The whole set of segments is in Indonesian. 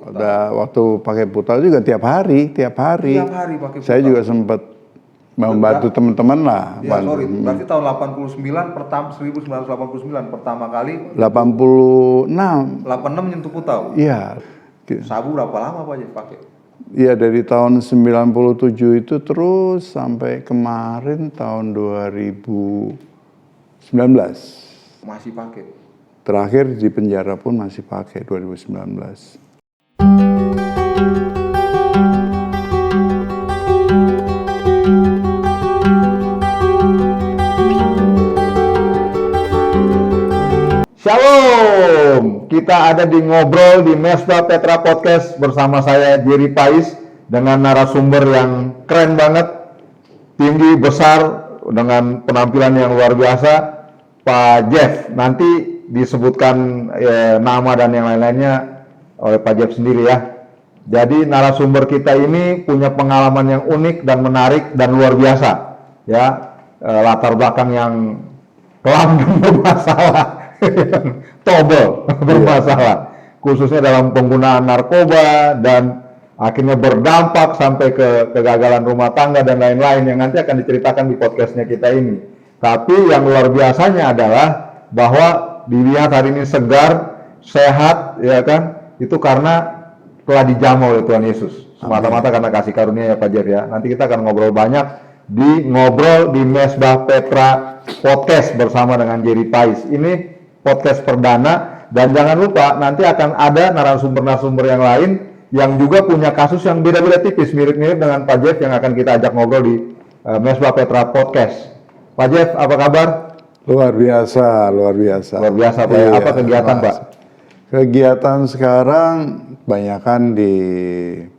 Udah waktu pakai putal juga tiap hari. Tiap hari pakai putal. Saya juga sempat membantu teman-teman lah. Ya, sorry, berarti tahun 1989 pertama kali 86 nyentuh putal. Iya. Sabu berapa lama Pak Jeff pakai? Iya, dari tahun 97 itu terus sampai kemarin tahun 2019. Masih pakai. Terakhir di penjara pun masih pakai 2019. Shalom, kita ada di Ngobrol di Mesbah Petra Podcast bersama saya Jerry Pais dengan narasumber yang keren banget, tinggi, besar, dengan penampilan yang luar biasa, Pak Jeff. Nanti disebutkan nama dan yang lain-lainnya oleh Pak Jeff sendiri ya. Jadi narasumber kita ini punya pengalaman yang unik dan menarik dan luar biasa ya, latar belakang yang kelam dan bermasalah. Tobel bermasalah, khususnya dalam penggunaan narkoba dan akhirnya berdampak sampai ke kegagalan rumah tangga dan lain-lain yang nanti akan diceritakan di podcastnya kita ini. Tapi yang luar biasanya adalah bahwa dilihat hari ini segar, sehat, ya kan? Itu karena telah dijamah oleh Tuhan Yesus. Semata-mata karena kasih karunia ya Pak Jeff ya. Nanti kita akan ngobrol banyak di Ngobrol di Mesbah Petra Podcast bersama dengan Jerry Pais. Ini podcast perdana, dan jangan lupa nanti akan ada narasumber-narasumber yang lain yang juga punya kasus yang beda-beda tipis, mirip-mirip dengan Pak Jeff yang akan kita ajak ngobrol di Mesbah Petra Podcast. Pak Jeff, apa kabar? Luar biasa, luar biasa. Luar biasa Pak. Apa kegiatan Pak? Kegiatan sekarang kebanyakan di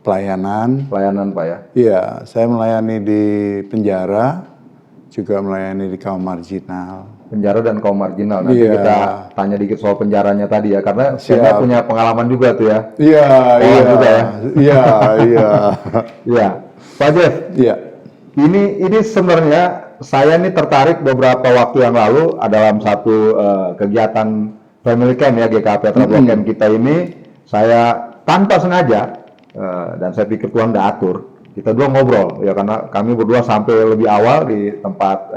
pelayanan. Pelayanan Pak ya? Iya, saya melayani di penjara, juga melayani di kaum marginal. Penjara dan kaum marginal. Nanti kita tanya dikit soal penjaranya tadi ya, karena saya punya pengalaman juga tuh ya. Iya, juga ya. Iya. Pak Jeff. Iya. Ini sebenarnya saya ini tertarik beberapa waktu yang lalu dalam satu kegiatan family camp ya, GKP Petra Camp kita ini, saya tanpa sengaja dan saya pikir Tuhan udah atur, kita dua ngobrol ya, karena kami berdua sampai lebih awal di tempat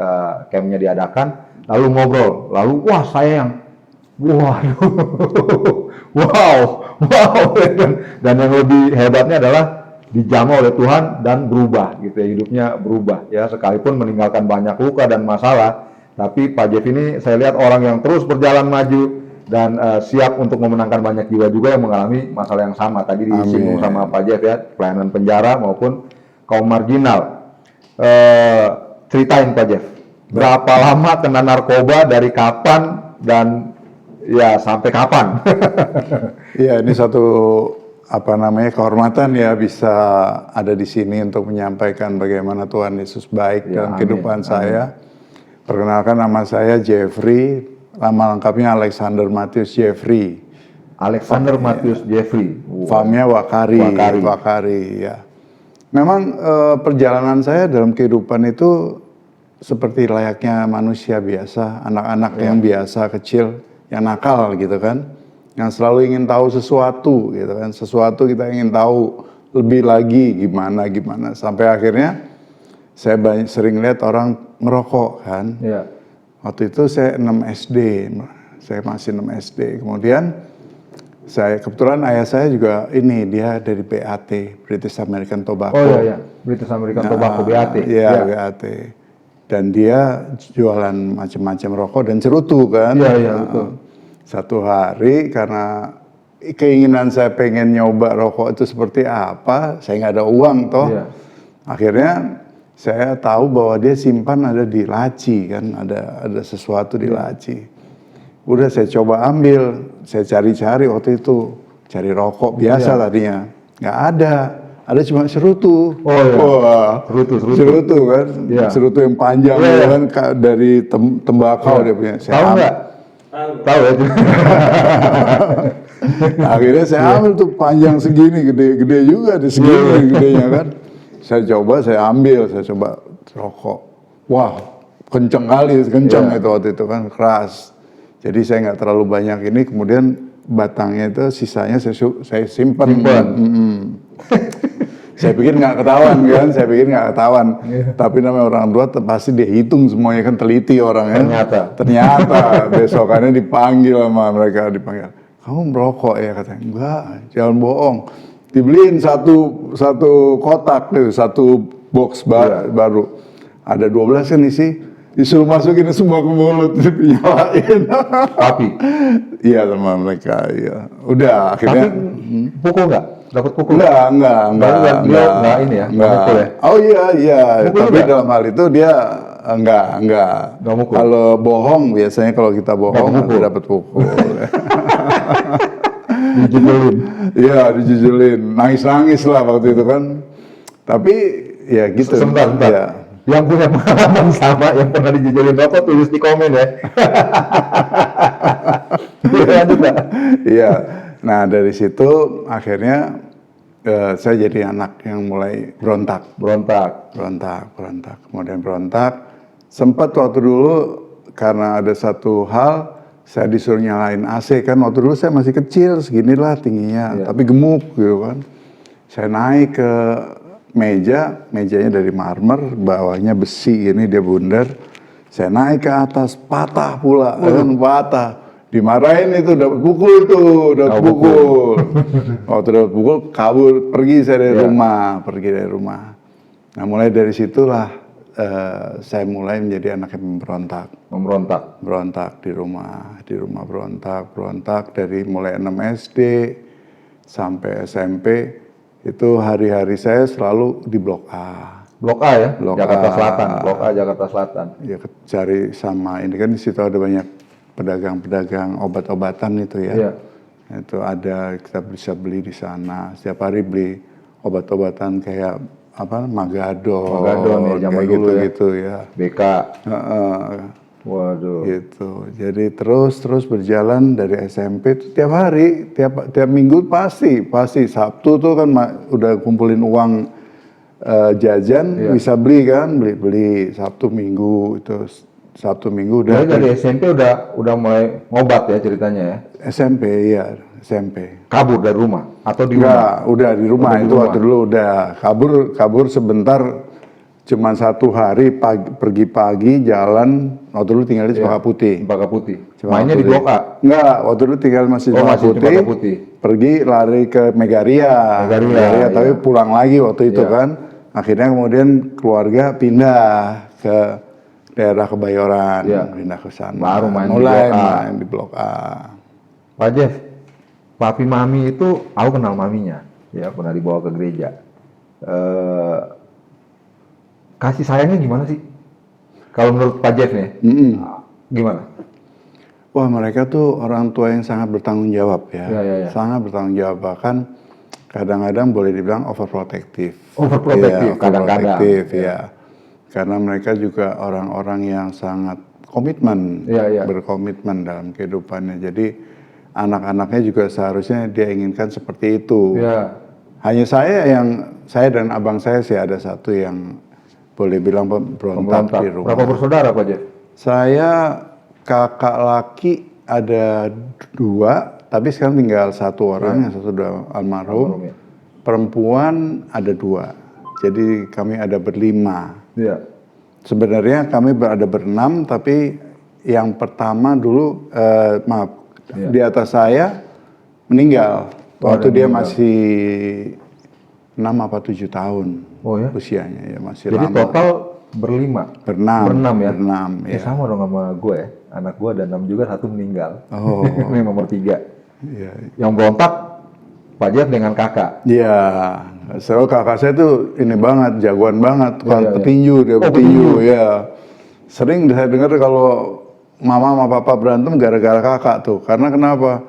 campnya diadakan. Lalu ngobrol, lalu wah saya yang wow, dan yang lebih hebatnya adalah dijamah oleh Tuhan dan berubah gitu ya, hidupnya berubah ya, sekalipun meninggalkan banyak luka dan masalah, tapi Pak Jeff ini saya lihat orang yang terus berjalan maju dan siap untuk memenangkan banyak jiwa juga yang mengalami masalah yang sama. Tadi disinggung sama Pak Jeff ya, pelayanan penjara maupun kaum marginal. Ceritain Pak Jeff, berapa lama kena narkoba, dari kapan, dan ya sampai kapan? Iya, ini satu kehormatan ya bisa ada di sini untuk menyampaikan bagaimana Tuhan Yesus baik dalam kehidupan saya. Perkenalkan, nama saya Jeffrey, nama lengkapnya Alexander Matius Jeffrey. Alexander Matius Jeffrey. Famnya Wakari ya. Memang perjalanan saya dalam kehidupan itu seperti layaknya manusia biasa, anak-anak yang biasa, kecil, yang nakal gitu kan, yang selalu ingin tahu sesuatu gitu kan, sesuatu kita ingin tahu lebih lagi gimana, sampai akhirnya saya sering lihat orang ngerokok kan. Ya. Waktu itu saya 6 SD, saya masih 6 SD, kemudian saya kebetulan ayah saya juga dia dari BAT, British American Tobacco. Oh iya, British American Tobacco, BAT. Iya, BAT. Dan dia jualan macam-macam rokok dan cerutu kan. Iya, betul. Satu hari karena keinginan saya pengen nyoba rokok itu seperti apa, saya nggak ada uang toh. Iya. Akhirnya saya tahu bahwa dia simpan ada di laci kan, ada sesuatu di laci. Udah saya coba ambil, saya cari-cari waktu itu, cari rokok biasa tadinya, nggak ada cuma cerutu. Oh iya. Wah, cerutu kan, cerutu yang panjang kan, dari tembakau dia punya. Tahu nggak? Tahu ya. Akhirnya saya ambil tuh panjang segini, gede juga, ada segini gedenya kan. Saya coba rokok. Wah, kenceng itu waktu itu kan, keras. Jadi saya nggak terlalu banyak ini, kemudian batangnya itu sisanya saya simpan. Saya pikir nggak ketahuan kan, Tapi namanya orang tua pasti dia hitung semuanya kan, teliti orangnya. Ternyata besokannya dipanggil sama mereka, kamu merokok ya, katanya. Enggak, jangan bohong. Dibeliin satu kotak, satu box baru. Ada 12 kan isi, disuruh masukin semua ke mulut, dinyalain. Tapi? Iya sama mereka, iya. Udah akhirnya. Tapi pukul nggak? Dapat pukul? Enggak Ini ya? Pukul ya? Oh iya. Tapi dalam hal itu dia enggak. Mukul. Kalau bohong, biasanya kalau kita bohong nanti dapat pukul. Dijujulin. Iya, dijujulin. Nangis lah waktu itu kan. Tapi ya gitu. Sebentar. Ya. Yang punya pengalaman sama yang pernah dijujulin rokok, tulis di komen ya. Lanjut Pak. Iya. Nah dari situ akhirnya saya jadi anak yang mulai berontak. Kemudian berontak. Sempat waktu dulu karena ada satu hal saya disuruh nyalain AC kan. Waktu dulu saya masih kecil, seginilah tingginya, tapi gemuk gitu kan. Saya naik ke mejanya dari marmer, bawahnya besi ini dia bundar. Saya naik ke atas, patah pula, patah. Dimarahin itu, dapat pukul. Waktu dapat pukul, kabur, pergi saya dari rumah. Nah mulai dari situlah saya mulai menjadi anak yang berontak di rumah berontak dari mulai 6 SD sampai SMP. Itu hari-hari saya selalu di Blok A. Blok A ya? Jakarta Selatan. Blok A Jakarta Selatan. Ya cari sama ini kan di situ ada banyak pedagang obat-obatan itu ya. Iya. Itu ada, kita bisa beli di sana. Setiap hari beli obat-obatan kayak Magadon ya, zaman kayak dulu gitu ya. BK. Waduh. Gitu. Jadi terus berjalan dari SMP itu tiap hari, tiap minggu pasti Sabtu tuh kan udah kumpulin uang jajan, bisa beli Sabtu Minggu itu. Sabtu Minggu udah. Jadi dari SMP udah mulai ngobat ya ceritanya ya? SMP. Kabur dari rumah atau di rumah? Udah di rumah. Waktu dulu udah kabur sebentar, cuma 1 hari pergi pagi jalan. Waktu dulu tinggal di Cempaka Putih. Mainnya di Blok A? Enggak, waktu dulu tinggal masih Cempaka Putih. Pergi lari ke Megaria, tapi pulang lagi waktu itu kan. Akhirnya kemudian keluarga pindah ke daerah Kebayoran, pindah ke sana. Baru main di Blok A. Pak Jeff, papi mami itu, aku kenal maminya, ya pernah dibawa ke gereja. Kasih sayangnya gimana sih? Kalau menurut Pak Jeff nih, gimana? Wah, mereka tuh orang tua yang sangat bertanggung jawab ya. Sangat bertanggung jawab, bahkan kadang-kadang boleh dibilang overprotective. Kadang-kadang. Ya. Karena mereka juga orang-orang yang sangat komitmen, berkomitmen dalam kehidupannya. Jadi anak-anaknya juga seharusnya dia inginkan seperti itu. Hanya saya dan abang saya sih ada satu yang boleh bilang berontak di rumah. Berapa bersaudara Pak Jeff? Saya kakak laki ada 2, tapi sekarang tinggal 1 orang, yang satu sudah almarhum. Perempuan ada 2, jadi kami ada berlima. Sebenarnya kami ada ber-6, tapi yang pertama dulu, di atas saya meninggal. Waktu dia masih 6 apa 7 tahun usianya, ya masih jadi lama. Jadi total berenam ya? Berenam, ya. Sama dong sama gue, anak gue ada 6 juga, 1 meninggal. Ini nomor 3. Yang berontak Pak Jeff dengan kakak. Iya, kakak saya tuh ini banget, jagoan banget, petinju, dia petinju, ya. Sering saya dengar kalau mama sama papa berantem gara-gara kakak tuh, karena kenapa?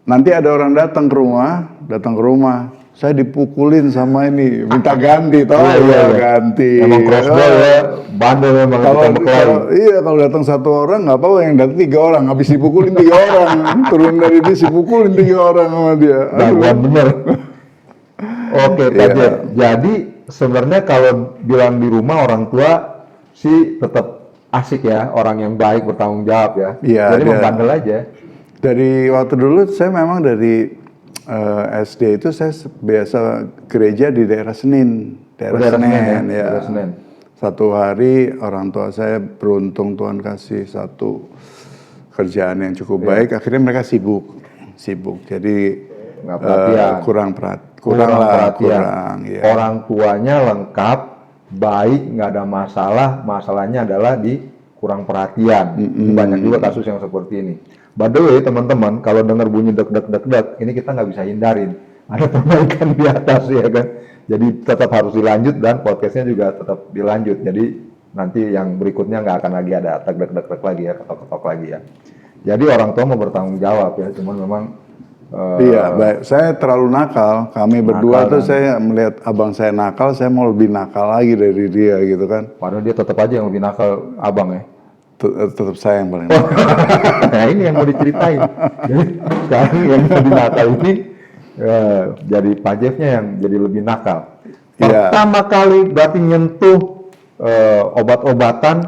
Nanti ada orang datang ke rumah, saya dipukulin sama ini, minta ganti, ganti. Emang crossbow ya, bandel memang. Kalau datang 1 orang nggak apa-apa, yang datang 3 orang, habis dipukulin 3 orang, turun dari bis dipukulin 3 orang sama dia. Bener. Oke, Pak Jeff. Jadi sebenarnya kalau bilang di rumah orang tua sih tetap asik ya, orang yang baik bertanggung jawab ya. Jadi membandel aja. Dari waktu dulu saya memang dari SD itu saya biasa gereja di daerah Senin, Daerah Senen ya, ya. daerah Senen. Satu hari orang tua saya beruntung Tuhan kasih satu kerjaan yang cukup baik, akhirnya mereka sibuk, jadi Nggak perhatian. kurang Kurang perhatian. kurang, ya. Orang tuanya lengkap, baik, nggak ada masalah. Masalahnya adalah di kurang perhatian. Banyak juga kasus yang seperti ini. By the way, teman-teman, kalau dengar bunyi dek, ini kita nggak bisa hindarin. Ada perbaikan di atas ya kan. Jadi tetap harus dilanjut dan podcastnya juga tetap dilanjut. Jadi nanti yang berikutnya nggak akan lagi ada dek lagi ya, ketok lagi ya. Jadi orang tua mau bertanggung jawab ya. Cuman memang Iya, baik. Saya terlalu nakal. Kami berdua tuh saya melihat abang saya nakal, saya mau lebih nakal lagi dari dia gitu kan. padahal dia tetap aja yang lebih nakal abang ya. Tetap saya yang paling nakal. Nah ini yang mau diceritain. Jadi sekarang yang lebih nakal ini jadi Pak Jeffnya yang jadi lebih nakal. Iya. Pertama kali berarti nyentuh obat-obatan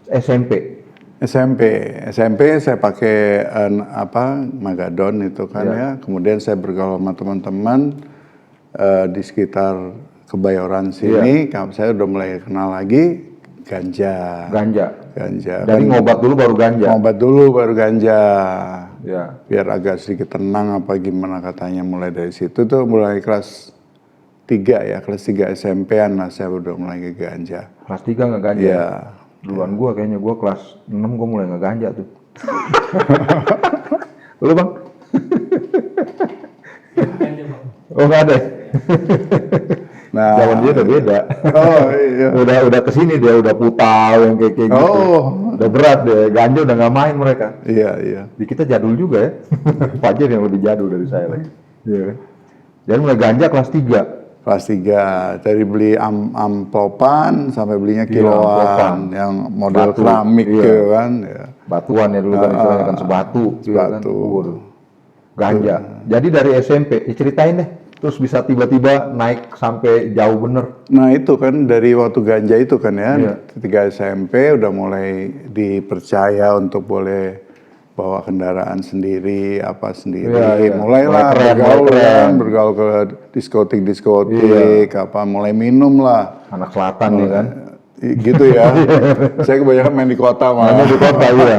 SMP. SMP saya pakai Magadon itu kan Iya. ya. Kemudian saya bergaul sama teman-teman di sekitar Kebayoran sini. Saya udah mulai kenal lagi ganja. Dari ngobat dulu baru ganja. Ngobat dulu baru ganja. Ya. Biar agak sedikit tenang apa gimana katanya, mulai dari situ tuh mulai kelas 3 ya, kelas 3 SMP-an lah saya udah mulai ke ganja. Kelas 3 nggak ganja? Iya. Duluan gua kayaknya gua kelas 6 gua mulai nggak ganja tuh. Lu bang? Oh nggak ada. Nah, Zaman dia udah beda. Oh iya. udah kesini dia udah putau yang kayak gitu. Oh. Udah berat deh. Ganja udah nggak main mereka. Iya. Di kita jadul juga ya. Fajar yang lebih jadul dari saya lagi. Iya. Jadi mulai ganja kelas 3. Kelas 3, dari beli amplopan sampai belinya kiloan, amplopan. yang model Batu, keramik iya. gitu kan. Ya. Batuan ya dulu kan istilahnya kan sebatu. gitu kan. sebatu. Waduh. Ganja. Jadi dari SMP, ceritain deh. Terus bisa tiba-tiba naik sampai jauh bener. Nah itu kan dari waktu ganja itu kan ya, Iya. 3 SMP udah mulai dipercaya untuk boleh bawa kendaraan sendiri, apa sendiri. Iya. Mulailah bergaul ke diskotik, apa mulai minum lah. Anak selatan ya kan. Gitu ya. Saya kebanyakan main di kota malah. Di kota ya.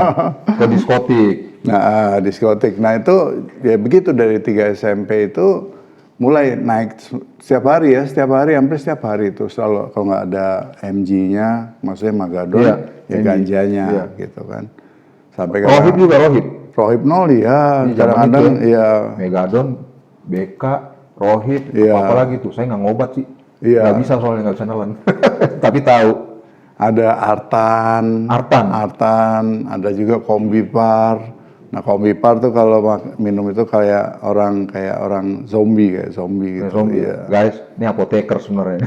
Ke diskotik. Nah, diskotik. Nah itu ya begitu dari 3 SMP itu mulai naik setiap hari, hampir setiap hari itu selalu kalau nggak ada MG-nya, maksudnya Magadon, Iya, ya MG. ganjanya Iya. gitu kan. Sampai Rohib juga Rohib. Rohib nol ya, Ini zaman kadang-kadang itu ya. Megadon, BK, Rohib, Iya. apa lagi tuh? Saya nggak ngobat sih. Iya. Nggak bisa soalnya nggak bisa nelen. Tapi tahu. Ada Artan, ada juga Kombipar. Nah Kombipar tuh kalau minum itu kayak orang zombie gitu. Iya. Guys, ini apoteker sebenarnya.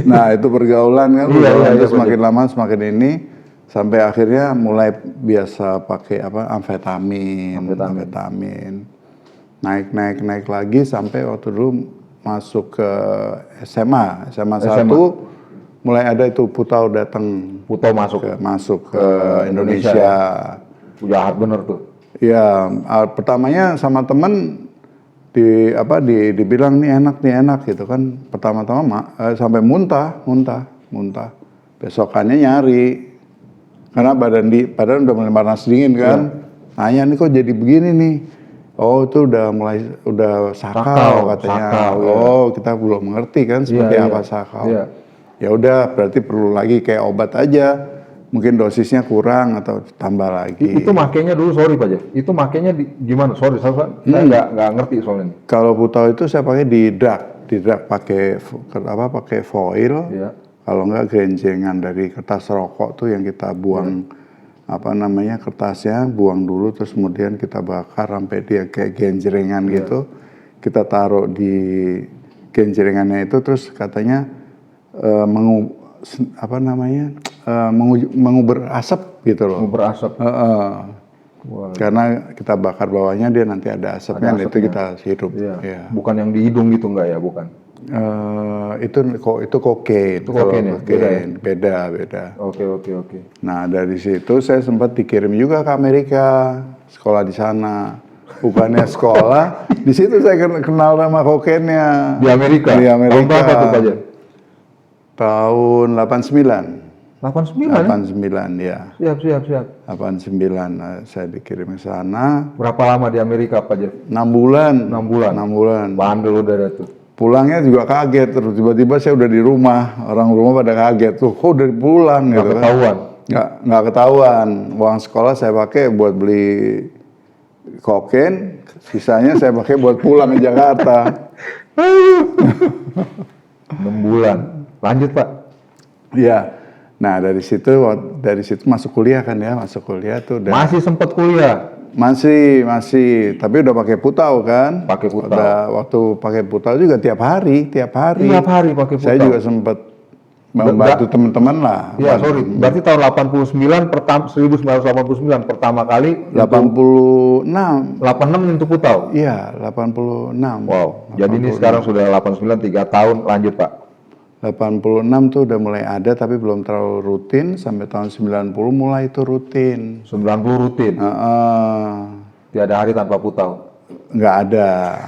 Nah itu pergaulan kan, Iya, terus semakin lama semakin ini sampai akhirnya mulai biasa pakai amfetamin. Naik lagi sampai waktu dulu masuk ke SMA 1 mulai ada itu Putau datang. Putau Masuk ke Indonesia. Jahat bener tuh. Ya, pertamanya sama temen dibilang nih enak gitu kan. Pertama-tama sampai muntah. Besokannya nyari. Karena badan udah mulai panas dingin kan. Nanya nih kok jadi begini nih. Oh itu udah sakau katanya. Oh kita belum mengerti kan seperti apa sakau. Iya. Ya udah berarti perlu lagi kayak obat aja. Mungkin dosisnya kurang atau tambah lagi. Itu makainya dulu, sorry Pak Jeff. Itu makainya gimana? Sorry, saya nggak ngerti soalnya. Kalau Putau itu saya pakai di drak pakai foil. Iya. Kalau enggak genjengan dari kertas rokok tuh yang kita buang kertasnya, buang dulu terus kemudian kita bakar sampai dia kayak genjrengan gitu. Kita taruh di genjrengannya itu terus katanya mengubur asap gitu loh. Mengubur asap. Karena kita bakar bawahnya dia nanti ada asapnya, itu kita hirup. Iya. Ya. Bukan yang di hidung gitu enggak ya, bukan? Itu kokain. Itu kokain ya? Beda. Oke. Nah dari situ saya sempat dikirim juga ke Amerika, sekolah di sana. Bukannya sekolah, di situ saya kenal nama kokainnya. Di Amerika? Di Amerika. Tahun berapa tuh Pak Jen? Tahun 89. 89 ya? Siap. 89, saya dikirim ke sana. Berapa lama di Amerika Pak Jen? 6 bulan. 6 bulan? 6 bulan. Bandel udah tuh. Pulangnya juga kaget, terus tiba-tiba saya udah di rumah. Orang rumah pada kaget, tuh kok udah pulang Nggak gitu ketahuan? Kan. Nggak ketahuan. Uang sekolah saya pakai buat beli kokain, sisanya saya pakai buat pulang ke Jakarta. 6 bulan. Lanjut Pak. Iya. Nah dari situ masuk kuliah kan ya, masuk kuliah tuh udah. Masih sempat kuliah? Masih, tapi udah pakai putau kan. Pakai putau. Waktu pakai putau juga tiap hari. Tiap hari pakai putau? Saya juga sempat membantu teman-teman lah. Iya, sorry. Berarti tahun 1989 pertama kali 86. 86 nyentuh putau? Iya, 86. Wow. Jadi ini sekarang sudah 89, 3 tahun. Lanjut Pak. 86 tuh udah mulai ada tapi belum terlalu rutin, sampai tahun 90 mulai itu rutin. 90 rutin? Tiada hari tanpa putau? Nggak ada.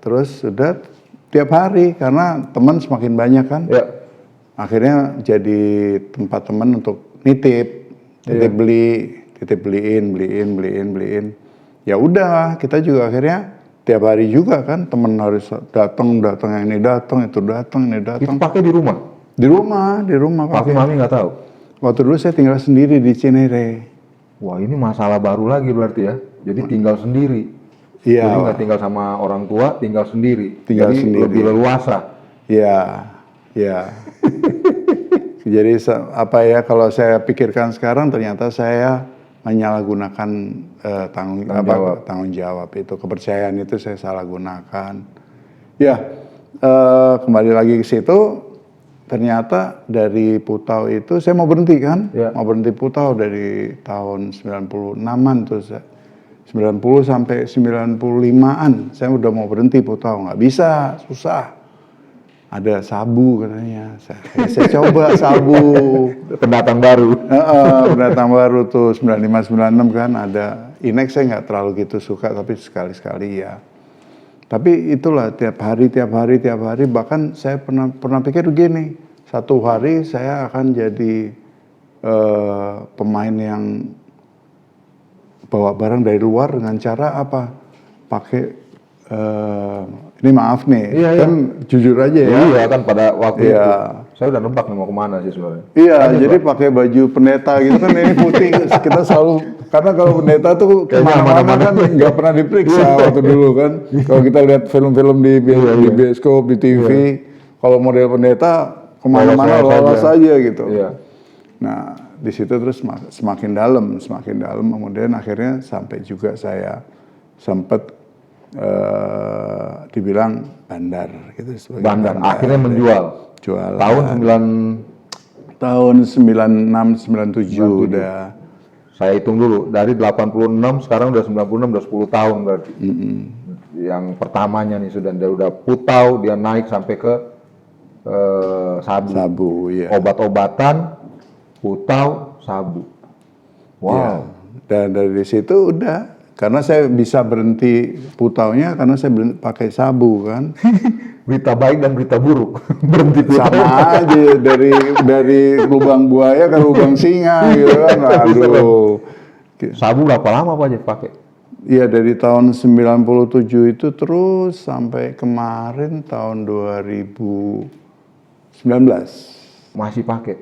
Terus sudah tiap hari karena teman semakin banyak kan. Ya. Akhirnya jadi tempat teman untuk nitip beliin. Ya udah, kita juga akhirnya tiap hari juga kan, temen harus datang yang ini datang, itu datang. Itu pakai di rumah? Di rumah Papi mami nggak tahu? Waktu dulu saya tinggal sendiri di Cinere. Wah ini masalah baru lagi berarti ya. Jadi tinggal sendiri. Iya. Jadi nggak tinggal sama orang tua, tinggal sendiri. Tinggal Jadi sendiri. lebih leluasa. Iya. Jadi apa ya, kalau saya pikirkan sekarang ternyata saya menyalahgunakan tanggung jawab itu, kepercayaan itu saya salah gunakan. Ya, kembali lagi ke situ, ternyata dari putau itu saya mau berhenti kan, mau berhenti putau dari tahun 96-an tuh, 90 sampai 95-an, saya udah mau berhenti putau, nggak bisa, susah. Ada sabu katanya, saya coba sabu. Pendatang baru. Pendatang baru tuh 95-96 kan ada. Inex saya nggak terlalu gitu suka, tapi sekali-sekali ya. Tapi itulah tiap hari, bahkan saya pernah pikir begini, satu hari saya akan jadi pemain yang bawa barang dari luar dengan cara apa? Pakai ini maaf nih, kan jujur aja ya. Iya kan pada waktu itu. Saya udah nebak nih mau kemana sih sebenarnya. Iya, jadi pakai baju pendeta gitu kan, ini putih. Kita selalu, karena kalau pendeta tuh kemana-mana kan nggak pernah diperiksa waktu dulu kan. Kalau kita lihat film-film di bioskop, di TV, kalau model pendeta kemana-mana lolos aja gitu. Iya. Nah, di situ terus semakin dalam, kemudian akhirnya sampai juga saya sempat dibilang bandar gitu, bandar. Akhirnya menjual. Tahun 96 97 udah. Saya hitung dulu dari 86 sekarang udah 96, udah 10 tahun berarti. Yang pertamanya nih udah putau, dia naik sampai ke sabu. Iya. Obat-obatan, putau, sabu. Wow. Ya. Dan dari situ udah, karena saya bisa berhenti putaunya karena saya pakai sabu kan. Berita baik dan berita buruk. Berhenti putau. Sama aja dari lubang buaya ke lubang singa gitu kan. Aduh. Sabu berapa lama Pak Jeff pakai? Iya, dari tahun 97 itu terus sampai kemarin tahun 2019. Masih pakai?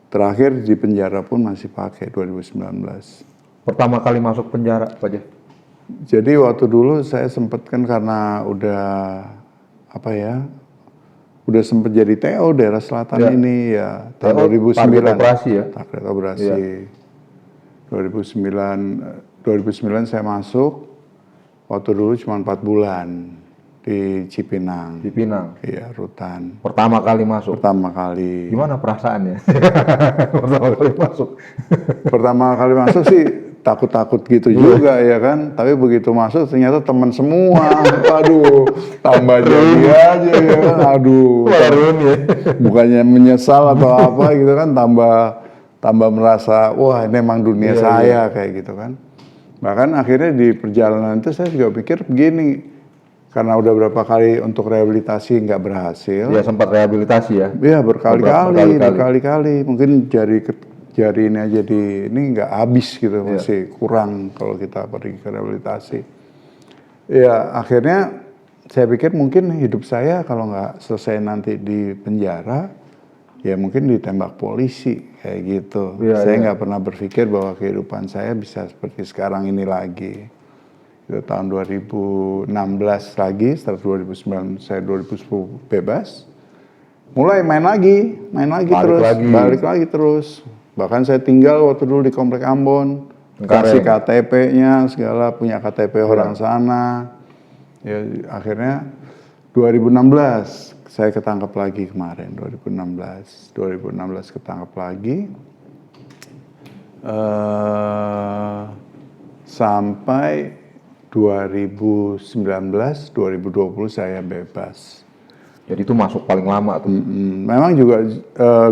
Terakhir di penjara pun masih pakai 2019. Pertama kali masuk penjara Pak Jeff? Jadi waktu dulu saya sempat kan karena udah udah sempat jadi TO daerah selatan ini ya, tahun 2009. Target operasi ya? Target operasi. 2009 saya masuk, waktu dulu cuma 4 bulan di Cipinang. Iya, rutan. Pertama kali masuk? Pertama kali. Gimana perasaannya? Pertama kali masuk? Pertama kali masuk sih takut-takut gitu juga ya kan. Tapi begitu masuk ternyata teman semua. Aduh, tambah jadi aja ya kan. Aduh. Bukannya menyesal atau apa gitu kan, tambah merasa wah ini emang dunia saya kayak gitu kan. Bahkan akhirnya di perjalanan itu saya juga pikir begini, karena udah berapa kali untuk rehabilitasi nggak berhasil. Ya sempat rehabilitasi ya? Iya berkali-kali. Mungkin jari ini aja ini nggak habis gitu, masih kurang kalau kita pergi ke rehabilitasi. Ya akhirnya saya pikir mungkin hidup saya kalau nggak selesai nanti di penjara, ya mungkin ditembak polisi kayak gitu. Saya nggak pernah berpikir bahwa kehidupan saya bisa seperti sekarang ini lagi. Itu tahun 2016 lagi, setelah 2009 saya 2010 bebas. Mulai main lagi balik lagi terus. Bahkan saya tinggal waktu dulu di Komplek Ambon, kasih KTP-nya segala, punya KTP orang sana. Ya akhirnya 2016 saya ketangkap lagi kemarin, 2016 ketangkap lagi. Sampai 2019, 2020 saya bebas. Jadi itu masuk paling lama tuh. Memang juga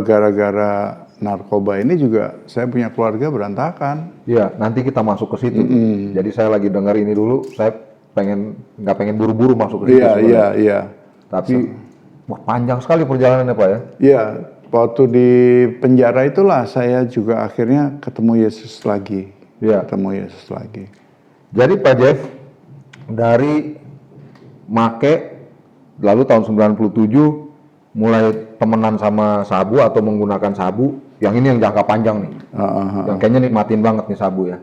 gara-gara narkoba ini juga saya punya keluarga berantakan. Iya, nanti kita masuk ke situ. Jadi saya lagi dengar ini dulu, saya nggak pengen buru-buru masuk ke situ. Iya. Tapi wah, panjang sekali perjalanannya Pak ya? Iya, waktu di penjara itulah saya juga akhirnya ketemu Yesus lagi. Iya. Ketemu Yesus lagi. Jadi Pak Jeff, dari make, lalu tahun 97 mulai temenan sama sabu atau menggunakan sabu, yang ini yang jangka panjang nih. Yang kayaknya nikmatin banget nih sabu ya.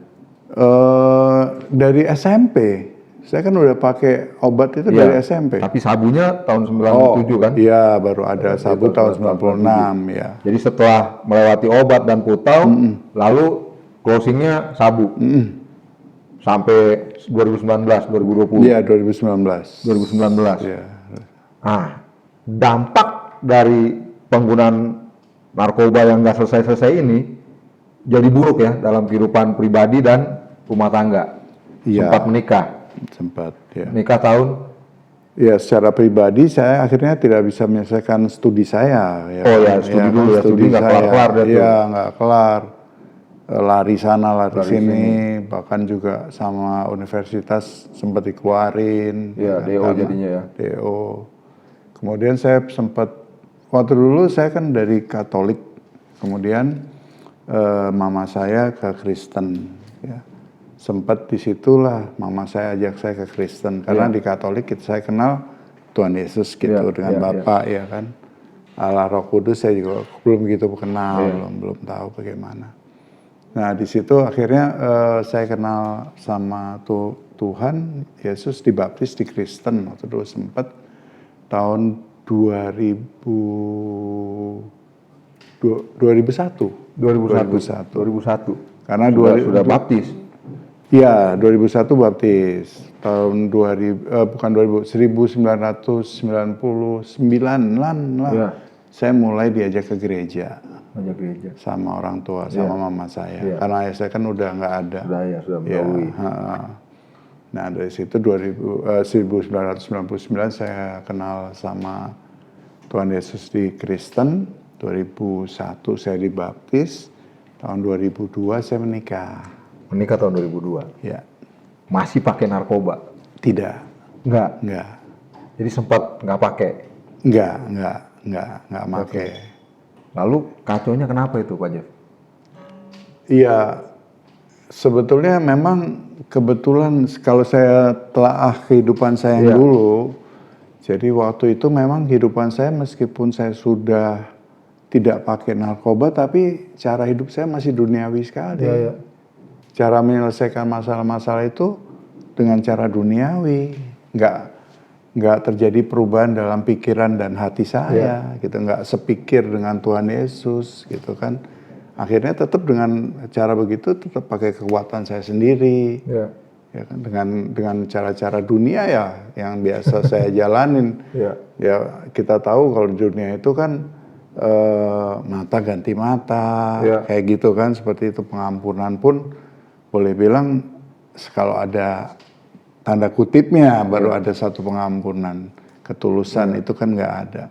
Dari SMP. Saya kan udah pakai obat itu dari SMP. Tapi sabunya tahun 97 kan? Iya, baru ada sabu tahun 96 ya. Jadi setelah melewati obat dan putau, lalu closingnya sabu. Sampai 2019, 2020. Iya, 2019. 2019. Iya. Nah, dampak dari penggunaan narkoba yang nggak selesai-selesai ini jadi buruk ya dalam kehidupan pribadi dan rumah tangga. Iya. Sempat menikah. Sempat, ya. Nikah tahun? Ya, secara pribadi saya akhirnya tidak bisa menyelesaikan studi saya. Ya. Oh ya, studi dulu ya, studi nggak kelar-kelar deh tuh. Iya, nggak kelar. Lari sana, lari sini, bahkan juga sama universitas sempat dikeluarin. Iya, DO jadinya ya. DO. Kemudian saya sempat, waktu dulu saya kan dari Katolik, kemudian mama saya ke Kristen. Ya. Sempat disitulah mama saya ajak saya ke Kristen, karena di Katolik saya kenal Tuhan Yesus gitu dengan Bapak ya kan. Allah Roh Kudus saya juga belum begitu kenal, belum tahu bagaimana. Nah di situ akhirnya saya kenal sama Tuhan Yesus, dibaptis di Kristen waktu dulu sempat tahun 2001. Karena sudah baptis. Iya, 2001 baptis. Tahun 1999-an lah. Ya. Saya mulai diajak ke gereja. Sama orang tua, sama mama saya. Ya. Karena ayah saya kan udah nggak ada. Sudah mendahului. Nah, dari situ 1999 saya kenal sama Tuhan Yesus di Kristen. 2001 saya dibaptis. Tahun 2002 saya menikah. Menikah tahun 2002? Ya. Masih pakai narkoba? Tidak. Enggak? Enggak. Jadi sempat nggak pakai? Enggak pakai. Lalu kacaunya kenapa itu Pak Jeff? Iya, sebetulnya memang kebetulan kalau saya telaah kehidupan saya yang dulu, jadi waktu itu memang kehidupan saya meskipun saya sudah tidak pakai narkoba, tapi cara hidup saya masih duniawi sekali. Cara menyelesaikan masalah-masalah itu dengan cara duniawi, nggak terjadi perubahan dalam pikiran dan hati saya, gitu, nggak sepikir dengan Tuhan Yesus, gitu kan. Akhirnya tetap dengan cara begitu, tetap pakai kekuatan saya sendiri, ya kan, dengan cara-cara dunia ya, yang biasa saya jalanin. Ya kita tahu kalau di dunia itu kan mata ganti mata, kayak gitu kan, seperti itu. Pengampunan pun boleh bilang kalau ada tanda kutipnya baru ada satu pengampunan, ketulusan itu kan nggak ada.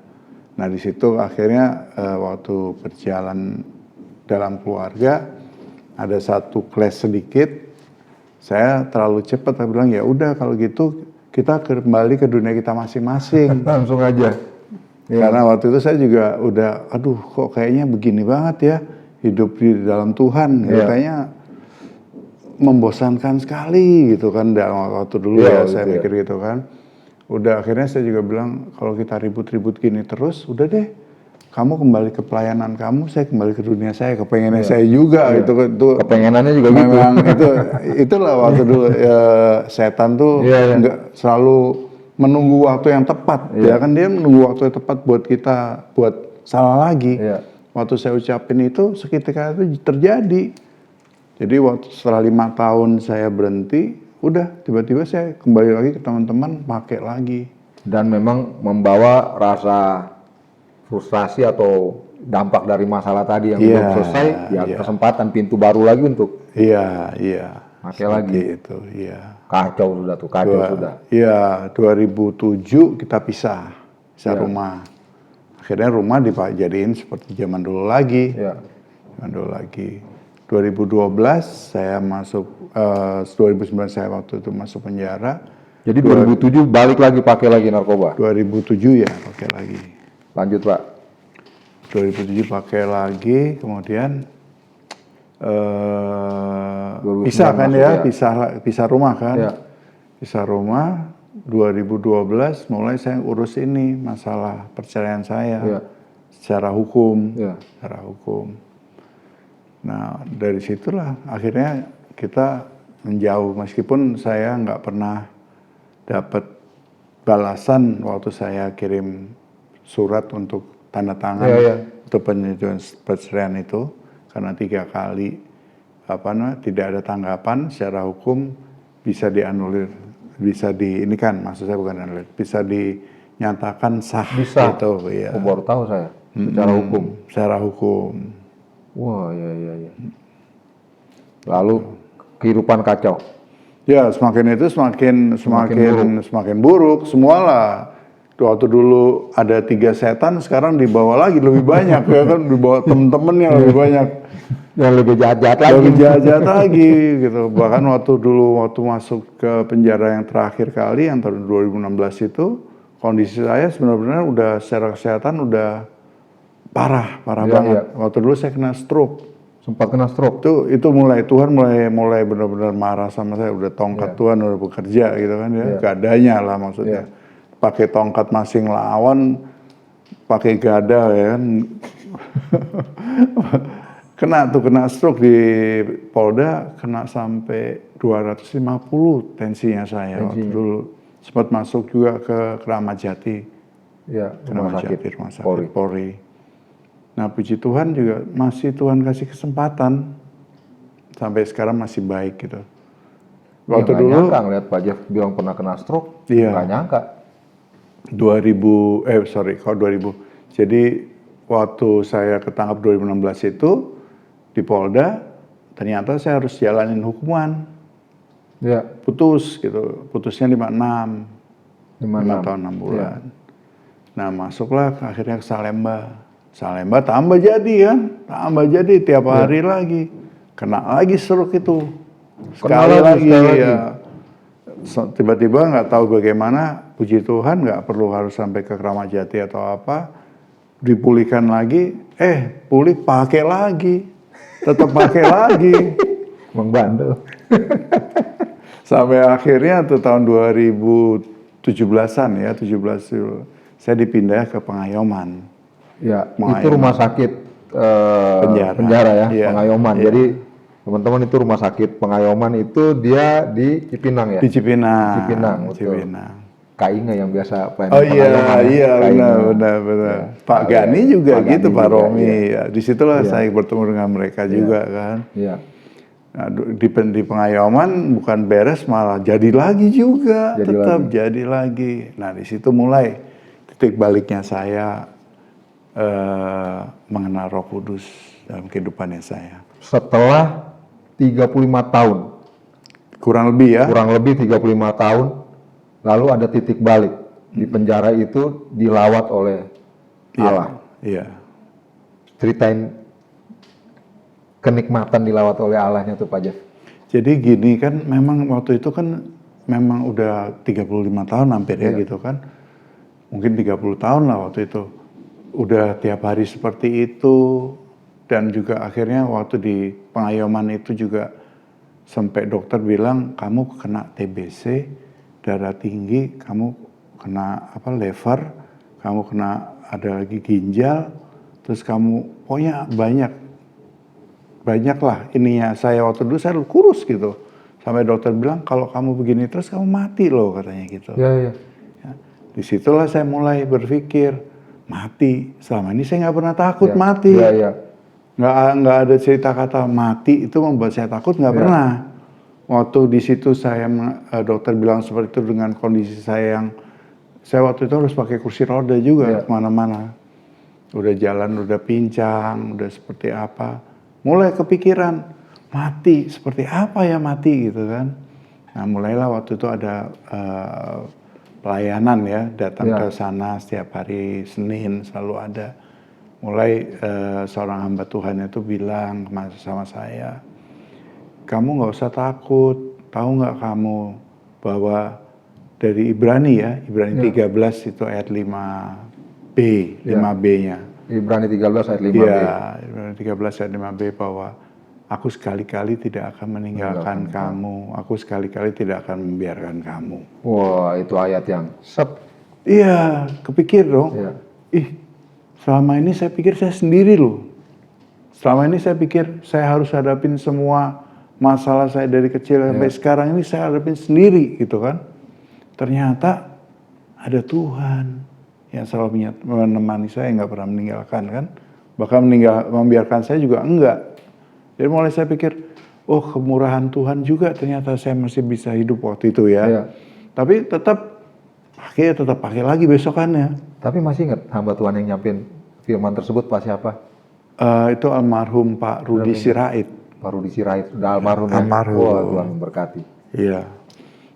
Nah di situ akhirnya waktu berjalan dalam keluarga ada satu clash sedikit, saya terlalu cepat, saya bilang ya udah kalau gitu kita kembali ke dunia kita masing-masing. Langsung aja. Karena waktu itu saya juga udah, aduh kok kayaknya begini banget ya hidup di dalam Tuhan, gitu. Kayaknya membosankan sekali gitu kan dalam waktu dulu saya mikir gitu kan. Udah akhirnya saya juga bilang kalau kita ribut-ribut gini terus, udah deh kamu kembali ke pelayanan kamu, saya kembali ke dunia saya, kepengennya saya juga itu kepengenannya juga memang gitu. Itulah waktu dulu setan tuh nggak selalu menunggu waktu yang tepat, ya kan dia menunggu waktu yang tepat buat kita buat salah lagi. Waktu saya ucapin itu seketika itu terjadi. Jadi waktu setelah 5 tahun saya berhenti, udah tiba-tiba saya kembali lagi ke teman-teman, pakai lagi. Dan memang membawa rasa frustrasi atau dampak dari masalah tadi yang belum selesai, kesempatan pintu baru lagi untuk pakai lagi. Itu, Kacau sudah tuh, sudah. Iya, 2007 kita pisah rumah. Akhirnya rumah dijadiin seperti zaman dulu lagi. Zaman dulu lagi. 2012 saya masuk, 2009 saya waktu itu masuk penjara. Jadi 2007 balik lagi pakai lagi narkoba? 2007 ya pakai lagi. Lanjut Pak. 2007 pakai lagi, kemudian pisah kan ya, pisah rumah kan. Pisah rumah, 2012 mulai saya urus ini masalah perceraian saya secara hukum. Secara hukum. Nah dari situlah akhirnya kita menjauh, meskipun saya nggak pernah dapat balasan waktu saya kirim surat untuk tanda tangan untuk penyetujuan perceraian itu, karena 3 kali tidak ada tanggapan secara hukum, bisa dianulir, bisa maksud saya bukan anulir, bisa dinyatakan sah. Bisa. Gitu, Baru tahu saya. Secara hukum. Secara hukum. Wah, iya. Lalu kehidupan kacau. Ya, semakin buruk semualah. Waktu dulu ada 3 setan, sekarang dibawa lagi lebih banyak ya kan, dibawa temen-temen yang lebih banyak. Yang lebih jahat-jahat lagi. Lebih jahat gitu. Bahkan waktu masuk ke penjara yang terakhir kali, yang tahun 2016 itu, kondisi saya sebenarnya udah secara kesehatan udah parah banget. Waktu dulu saya kena stroke. Sempat kena stroke? Itu Tuhan mulai benar-benar marah sama saya. Udah tongkat Tuhan udah bekerja gitu kan ya. Gadanya lah maksudnya. Pakai tongkat masing lawan, pakai gada ya kan. kena stroke di Polda, kena sampai 250 tensinya saya. Waktu dulu sempat masuk juga ke Keramat Jati. Rumah sakit Polri. Nah puji Tuhan juga masih Tuhan kasih kesempatan, sampai sekarang masih baik gitu. Waktu dulu nyangka ngeliat Pak Jeff bilang pernah kena stroke, nggak nyangka. 2000. Jadi waktu saya ketangkap 2016 itu di Polda, ternyata saya harus jalanin hukuman. Putusnya 5 tahun 6 bulan. Nah masuklah akhirnya ke Salemba tambah jadi tiap hari lagi, kena lagi stroke itu, sekali lagi. Tiba-tiba nggak tahu bagaimana, puji Tuhan nggak perlu harus sampai ke Keramat Jati atau apa, dipulihkan lagi, pulih pakai lagi, tetap pakai lagi, membandel. Sampai akhirnya tuh tahun 2017-an ya, 17 saya dipindah ke Pengayoman. Itu rumah sakit penjara ya, Pengayoman. Jadi teman-teman itu rumah sakit Pengayoman itu dia di Cipinang ya? Di Cipinang. Kak Inge yang biasa benar. Pak Gani juga gitu, Pak Romi. Disitulah saya bertemu dengan mereka juga kan. Nah, di Pengayoman bukan beres, malah jadi lagi juga, jadi lagi. Nah di situ mulai titik baliknya saya mengenal Roh Kudus dalam kehidupannya saya. Setelah 35 tahun kurang lebih ya. kurang lebih 35 tahun, lalu ada titik balik. Di penjara itu dilawat oleh Iya, Allah. iya. Ceritain kenikmatan dilawat oleh Allahnya tuh Pak Jeff. Jadi gini kan, memang waktu itu kan memang udah 35 tahun hampir ya gitu kan. Mungkin 30 tahun lah waktu itu. Udah tiap hari seperti itu, dan juga akhirnya waktu di pengayoman itu juga sampai dokter bilang kamu kena TBC, darah tinggi, kamu kena liver, kamu kena ada lagi ginjal, terus kamu pokoknya banyak lah ininya. Saya waktu dulu saya kurus gitu, sampai dokter bilang kalau kamu begini terus kamu mati loh katanya gitu. Iya. Ya, disitulah saya mulai berpikir mati. Selama ini saya nggak pernah takut mati. Iya. Nggak ada cerita kata mati itu membuat saya takut, nggak pernah. Waktu di situ dokter bilang seperti itu dengan kondisi saya waktu itu harus pakai kursi roda juga kemana-mana. Udah jalan, udah pincang, udah seperti apa. Mulai kepikiran mati, seperti apa ya mati gitu kan. Nah mulailah waktu itu ada pelayanan ya, datang ke sana setiap hari Senin selalu ada. Mulai seorang hamba Tuhan itu bilang sama saya, kamu nggak usah takut, tahu nggak kamu bahwa dari Ibrani 13 itu ayat 5b, 5b-nya. Ibrani 13 ayat 5b. Iya, Ibrani 13 ayat 5b bahwa aku sekali-kali tidak akan meninggalkan kamu, aku sekali-kali tidak akan membiarkan kamu. Wah, itu ayat yang Iya, kepikir dong. Selama ini saya pikir saya sendiri loh. Selama ini saya pikir saya harus hadapin semua masalah saya dari kecil sampai sekarang ini saya hadapin sendiri gitu kan. Ternyata ada Tuhan yang selalu menemani saya, nggak pernah meninggalkan kan. Bahkan membiarkan saya juga enggak. Jadi mulai saya pikir, oh kemurahan Tuhan juga ternyata saya masih bisa hidup waktu itu ya. Tapi tetap pakai lagi besokannya. Tapi masih ingat hamba Tuhan yang nyampein firman tersebut Pak siapa? Itu almarhum Pak Rudi Sirait. Pak Rudi Sirait, udah almarhum ya? Almarhum. Wah, Tuhan memberkati. Iya.